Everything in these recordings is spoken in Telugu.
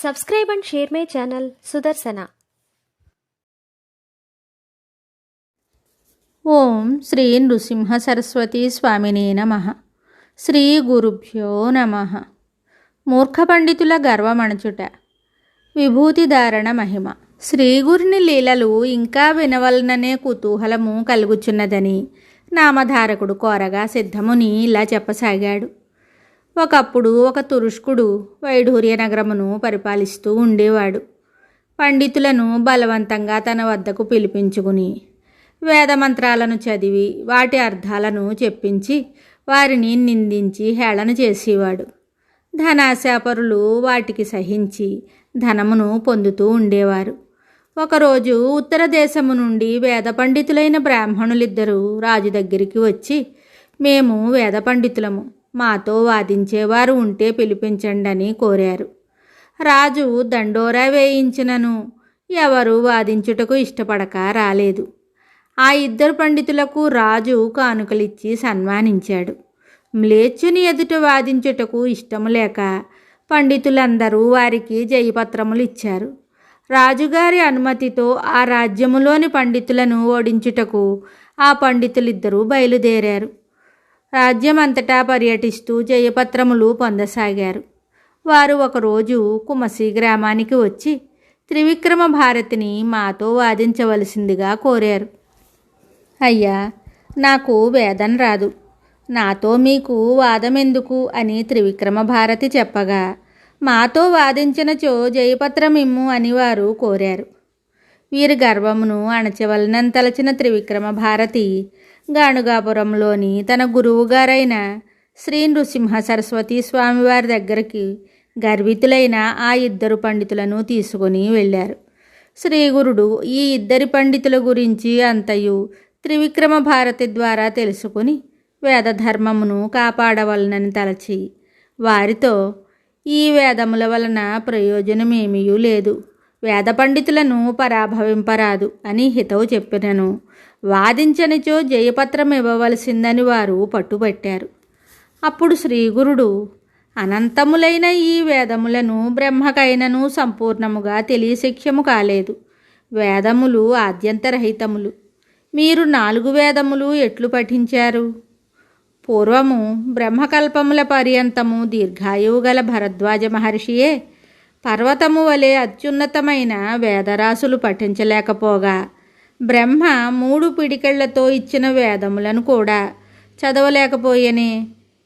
Subscribe and share my channel Sudarsana. ఓం శ్రీ నృసింహ సరస్వతి స్వామినే నమః. శ్రీ గురుభ్యో నమః. మూర్ఖ పండితుల గర్వమణచుట. విభూతిధారణ మహిమ. శ్రీగురుని లీలలు ఇంకా వినవలననే కుతూహలము కలుగుచున్నదని నామధారకుడు కోరగా సిద్ధముని ఇలా చెప్పసాగాడు. ఒకప్పుడు ఒక తురుష్కుడు వైఢూర్య నగరమును పరిపాలిస్తూ ఉండేవాడు. పండితులను బలవంతంగా తన వద్దకు పిలిపించుకుని వేదమంత్రాలను చదివి వాటి అర్థాలను చెప్పించి వారిని నిందించి హేళన చేసేవాడు. ధనాశాపరులు వాటికి సహించి ధనమును పొందుతూ ఉండేవారు. ఒకరోజు ఉత్తర దేశము నుండి వేద పండితులైన బ్రాహ్మణులిద్దరూ రాజు దగ్గరికి వచ్చి, మేము వేద పండితులము, మాతో వాదించేవారు ఉంటే పిలిపించండి అని కోరారు. రాజు దండోరా వేయించినను ఎవరు వాదించుటకు ఇష్టపడక రాలేదు. ఆ ఇద్దరు పండితులకు రాజు కానుకలిచ్చి సన్మానించాడు. మ్లేచ్చుని ఎదుట వాదించుటకు ఇష్టము లేక పండితులందరూ వారికి జయపత్రములు ఇచ్చారు. రాజుగారి అనుమతితో ఆ రాజ్యములోని పండితులను ఓడించుటకు ఆ పండితులిద్దరూ బయలుదేరారు. రాజ్యమంతటా పర్యటిస్తూ జయపత్రములు పొందసాగారు. వారు ఒకరోజు కుమసి గ్రామానికి వచ్చి త్రివిక్రమ భారతిని మాతో వాదించవలసిందిగా కోరారు. అయ్యా, నాకు వేదం రాదు, నాతో మీకు వాదమెందుకు అని త్రివిక్రమ భారతి చెప్పగా, మాతో వాదించినచో జయపత్రమిమ్ము అని వారు కోరారు. వీరి గర్వమును అణచవలనని తలచిన త్రివిక్రమ భారతి గాణుగాపురంలోని తన గురువుగారైన శ్రీ నృసింహ సరస్వతి స్వామివారి దగ్గరికి గర్వితులైన ఆ ఇద్దరు పండితులను తీసుకుని వెళ్ళారు. శ్రీగురుడు ఈ ఇద్దరి పండితుల గురించి అంతయు త్రివిక్రమ భారతి ద్వారా తెలుసుకుని వేదధర్మమును కాపాడవలనని తలచి వారితో, ఈ వేదముల వలన ప్రయోజనమేమీ లేదు, వేద పండితులను పరాభవింపరాదు అని హితవు చెప్పినను వాదించనిచో జయపత్రం ఇవ్వవలసిందని వారు పట్టుబట్టారు. అప్పుడు శ్రీగురుడు, అనంతములైన ఈ వేదములను బ్రహ్మకైనను సంపూర్ణముగా తెలియశిక్ష్యము కాలేదు. వేదములు ఆద్యంతరహితములు. మీరు 4 వేదములు ఎట్లు పఠించారు? పూర్వము బ్రహ్మకల్పముల పర్యంతము దీర్ఘాయువు గల భరద్వాజ మహర్షియే పర్వతము వలె అత్యున్నతమైన వేదరాశులు పఠించలేకపోగా బ్రహ్మ 3 పిడికెళ్లతో ఇచ్చిన వేదములను కూడా చదవలేకపోయనే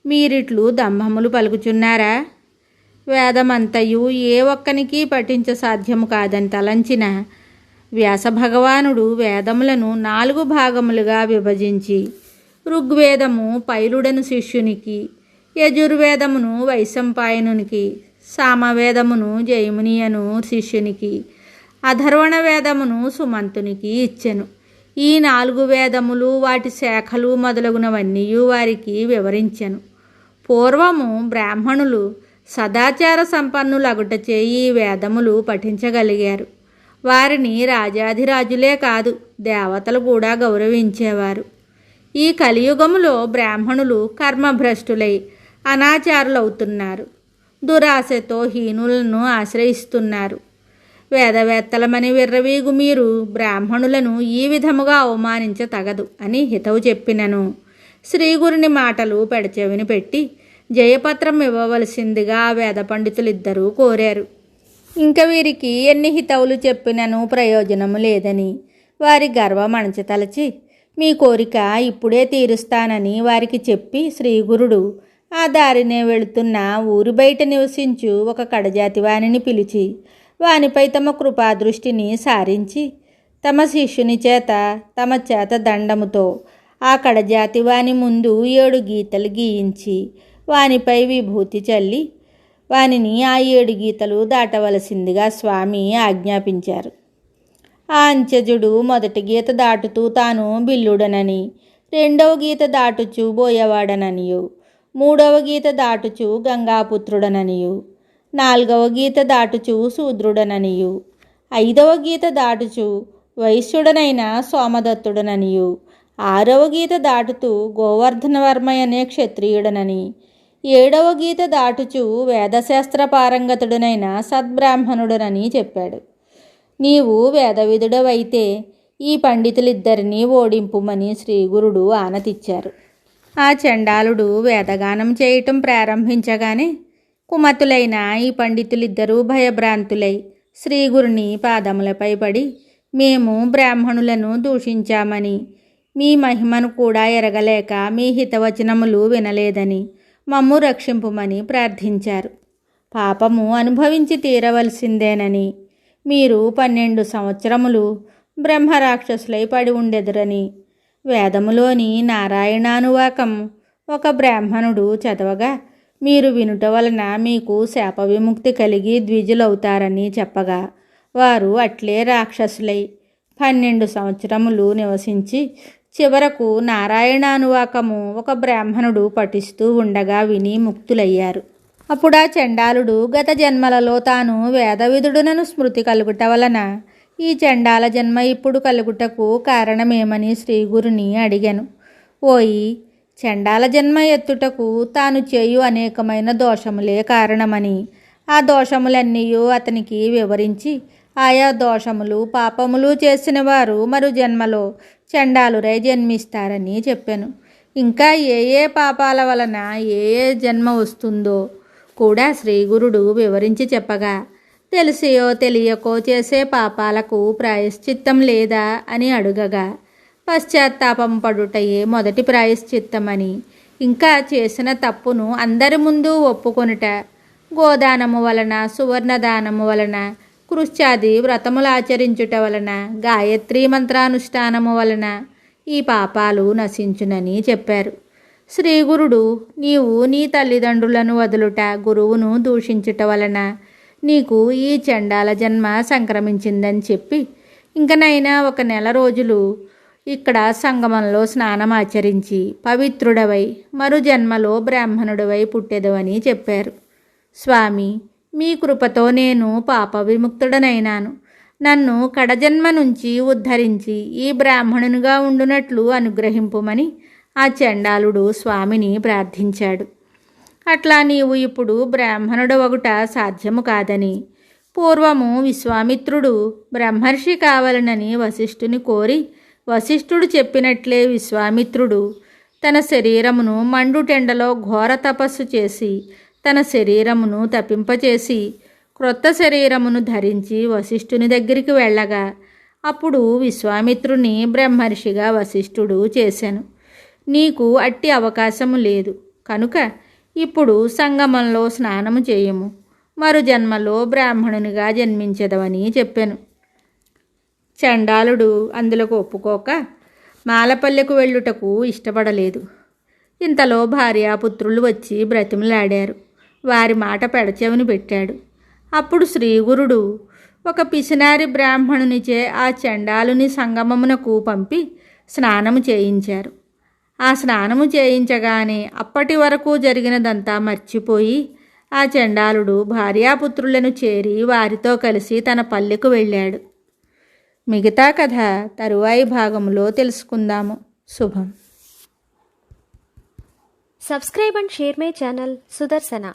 మీరిట్లు దంభములు పలుకుచున్నారా? వేదమంతయు ఏ ఒక్కనికి పఠించ సాధ్యము కాదని తలంచిన వ్యాసభగవానుడు వేదములను 4 భాగములుగా విభజించి ఋగ్వేదము పైలుడను శిష్యునికి, యజుర్వేదమును వైశంపాయనునికి, సామవేదమును జయముని అను శిష్యునికి, అధర్వణ వేదమును సుమంతునికి ఇచ్చెను. ఈ 4 వేదములు వాటి శాఖలు మొదలగునవన్నీ వారికి వివరించెను. పూర్వము బ్రాహ్మణులు సదాచార సంపన్నులగుటచే ఈ వేదములు పఠించగలిగారు. వారిని రాజాధిరాజులే కాదు, దేవతలు కూడా గౌరవించేవారు. ఈ కలియుగములో బ్రాహ్మణులు కర్మభ్రష్టులై అనాచారులవుతున్నారు. దురాశతో హీనులను ఆశ్రయిస్తున్నారు. వేదవేత్తలమని విర్రవీగు మీరు బ్రాహ్మణులను ఈ విధముగా అవమానించతగదు అని హితవు చెప్పినను శ్రీగురుని మాటలు పెడచెవిని పెట్టి జయపత్రం ఇవ్వవలసిందిగా వేద పండితులిద్దరూ కోరారు. ఇంక వీరికి ఎన్ని హితవులు చెప్పినను ప్రయోజనము లేదని వారి గర్వం అణచతలచి, మీ కోరిక ఇప్పుడే తీరుస్తానని వారికి చెప్పి శ్రీగురుడు ఆ దారినే వెళుతున్న ఊరి బయట నివసించు ఒక కడజాతి వానిని పిలిచి వానిపై తమ కృపాదృష్టిని సారించి తమ శిష్యుని చేత తమ చేత దండముతో ఆ కడజాతి వాని ముందు 7 గీతలు గీయించి వానిపై విభూతి చల్లి వానిని ఆ 7 గీతలు దాటవలసిందిగా స్వామి ఆజ్ఞాపించారు. ఆ అంచెజుడు మొదటి గీత దాటుతూ తాను బిల్లుడనని, 2వ గీత దాటుచు బోయవాడననియు, 3వ గీత దాటుచు గంగాపుత్రుడననియు, 4వ గీత దాటుచు శూద్రుడననియు, 5వ గీత దాటుచు వైశ్యుడనైన సోమదత్తుడననియు, 6వ గీత దాటుతూ గోవర్ధనవర్మ అనే క్షత్రియుడనని, 7వ గీత దాటుచూ వేదశాస్త్ర పారంగతుడనైన సద్బ్రాహ్మణుడనని చెప్పాడు. నీవు వేదవిధుడవైతే ఈ పండితులిద్దరినీ ఓడింపుమని శ్రీగురుడు ఆనతిచ్చారు. ఆ చండాలుడు వేదగానం చేయటం ప్రారంభించగానే కుమతులైన ఈ పండితులిద్దరూ భయభ్రాంతులై శ్రీగురుని పాదములపై పడి, మేము బ్రాహ్మణులను దూషించామని, మీ మహిమను కూడా ఎరగలేక మీ హితవచనములు వినలేదని మమ్ము రక్షింపుమని ప్రార్థించారు. పాపము అనుభవించి తీరవలసిందేనని, మీరు 12 సంవత్సరములు బ్రహ్మరాక్షసులై పడి ఉండెదురని, వేదములోని నారాయణానువాకం ఒక బ్రాహ్మణుడు చదవగా మీరు వినుట వలన మీకు శాప విముక్తి కలిగి ద్విజులవుతారని చెప్పగా, వారు అట్లే రాక్షసులై 12 సంవత్సరములు నివసించి చివరకు నారాయణానువాకము ఒక బ్రాహ్మణుడు పఠిస్తూ ఉండగా విని ముక్తులయ్యారు. అప్పుడా చండాలుడు గత జన్మలలో తాను వేదవిధుడునను స్మృతి కలుగుట వలన ఈ చండాల జన్మ ఇప్పుడు కలుగుటకు కారణమేమని శ్రీగురుని అడిగాను. ఓయి, చండాల జన్మ ఎత్తుటకు తాను చేయు అనేకమైన దోషములే కారణమని, ఆ దోషములన్నీ అతనికి వివరించి, ఆయా దోషములు పాపములు చేసిన వారు మరు జన్మలో చండాలురై జన్మిస్తారని చెప్పాను. ఇంకా ఏ పాపాల వలన ఏ జన్మ వస్తుందో కూడా శ్రీగురుడు వివరించి చెప్పగా, తెలిసియో తెలియకో చేసే పాపాలకు ప్రాయశ్చిత్తం లేదా అని అడుగగా, పశ్చాత్తాపం పడుటయే మొదటి ప్రాయశ్చిత్తమని, ఇంకా చేసిన తప్పును అందరి ముందు ఒప్పుకొనుట, గోదానము వలన, సువర్ణదానము వలన, కృష్యాది వ్రతములు ఆచరించుట వలన, గాయత్రీ మంత్రానుష్ఠానము వలన ఈ పాపాలు నశించునని చెప్పారు. శ్రీగురుడు, నీవు నీ తల్లిదండ్రులను వదులుట, గురువును దూషించుట వలన నీకు ఈ చండాల జన్మ సంక్రమించిందని చెప్పి, ఇంకనైనా 1 నెల రోజులు ఇక్కడ సంగమంలో స్నానం ఆచరించి పవిత్రుడవై మరు జన్మలో బ్రాహ్మణుడివై పుట్టెదవని చెప్పారు. స్వామి, మీ కృపతో నేను పాప విముక్తుడనైనాను. నన్ను కడజన్మ నుంచి ఉద్ధరించి ఈ బ్రాహ్మణునిగా ఉండునట్లు అనుగ్రహింపుమని ఆ చండాలుడు స్వామిని ప్రార్థించాడు. అట్లా నీవు ఇప్పుడు బ్రాహ్మణుడు ఒకట సాధ్యము కాదని, పూర్వము విశ్వామిత్రుడు బ్రహ్మర్షి కావాలనని వశిష్ఠుని కోరి, వశిష్ఠుడు చెప్పినట్లే విశ్వామిత్రుడు తన శరీరమును మండుటెండలో ఘోర తపస్సు చేసి తన శరీరమును తపింపచేసి క్రొత్త శరీరమును ధరించి వశిష్ఠుని దగ్గరికి వెళ్ళగా, అప్పుడు విశ్వామిత్రుని బ్రహ్మర్షిగా వశిష్ఠుడు చేశాను. నీకు అట్టి అవకాశము లేదు కనుక ఇప్పుడు సంగమంలో స్నానము చేయము, మరు జన్మలో బ్రాహ్మణునిగా జన్మించదవని చెప్పాను. చండాలుడు అందులకు ఒప్పుకోక మాలపల్లెకు వెళ్ళుటకు ఇష్టపడలేదు. ఇంతలో భార్యాపుత్రులు వచ్చి బ్రతిమలాడారు. వారి మాట పెడచెవిని పెట్టాడు. అప్పుడు శ్రీగురుడు ఒక పిసినారి బ్రాహ్మణునిచే ఆ చండాలుని సంగమమునకు పంపి స్నానము చేయించారు. ఆ స్నానము చేయించగానే అప్పటి వరకు జరిగినదంతా మర్చిపోయి ఆ చండాలుడు భార్యాపుత్రులను చేరి వారితో కలిసి తన పల్లెకు వెళ్ళాడు. మిగతా కథ తరువాయి భాగంలో తెలుసుకుందాము. శుభం. Subscribe and share my channel Sudarsana.